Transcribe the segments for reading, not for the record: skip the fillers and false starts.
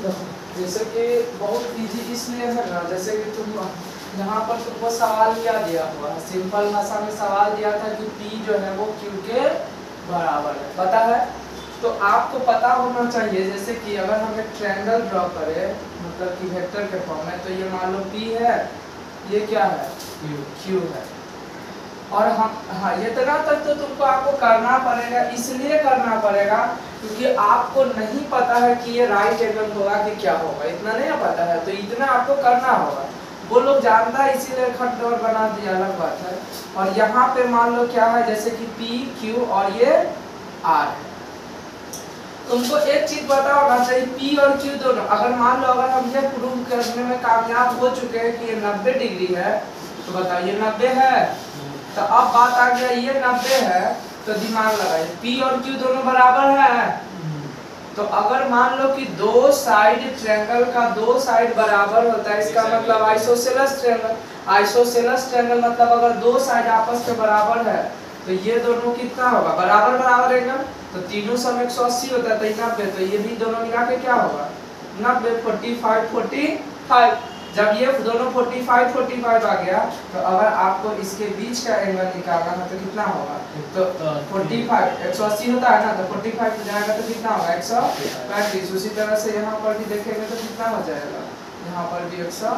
जैसे कि बहुत इजी इसलिए है ना, जैसे कि तुम यहाँ पर तुमको सवाल क्या दिया हुआ है, सिंपल भाषा में सवाल दिया था कि P जो है वो Q के बराबर है, पता है। तो आपको पता होना चाहिए जैसे कि अगर हम एक ट्रायंगल ड्रॉ करें मतलब कि वेक्टर के फॉर्म में, तो ये मान लो P है, ये क्या है Q है, और हम हाँ ये इतना तक तो तुमको आपको करना पड़ेगा, इसलिए करना पड़ेगा क्योंकि आपको नहीं पता है कि ये राइट एंगल होगा कि क्या होगा, इतना नहीं पता है, तो इतना आपको करना होगा। वो लोग जानता है इसीलिए खटदौड़ बना दिया, अलग बात है। और यहाँ पे मान लो क्या है, जैसे कि P Q और ये R है। तुमको एक चीज पता होना चाहिए, P और Q दोनों, अगर मान लो अगर हम ये प्रूव करने में कामयाब हो चुके हैं कि ये 90 डिग्री है, तो बताओ ये 90 है, तो अब बात आ गया ये 90 है, तो दिमाग लगाइए P और Q दोनों बराबर है। तो अगर मान लो कि दो साइड ट्रायंगल का दो साइड बराबर होता है, इसका मतलब आइसोसेलेस ट्रायंगल, आइसोसेलेस ट्रायंगल मतलब अगर दो साइड आपस में बराबर है तो ये दोनों कितना होगा, बराबर बराबर एंगल, तो तीनों सम 180 होता है, तो 90, तो ये भी दोनों मिला के क्या होगा 90, 45 45। जब ये दोनों 45 45 आ गया, तो अगर आपको इसके बीच का एंगल निकालना है तो कितना होगा, तो 45 180 होता है ना, तो 45 हो जाएगा तो कितना होगा 135। उसी तरह से यहाँ पर भी देखेंगे तो कितना हो जाएगा, यहाँ पर भी 100।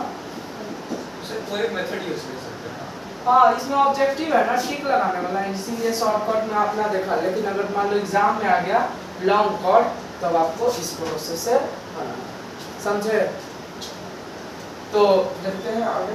कोई एक मेथड यूज कर सकते हैं। हाँ इसमें ऑब्जेक्टिव है ना ठीक लगाने वाला, इसीलिए शॉर्टकट में अपना देखा, लेकिन अगर मान लो एग्जाम में आ गया लॉन्ग कट, तब आपको इस प्रोसेस से बनाना, समझे। तो देखते हैं आगे।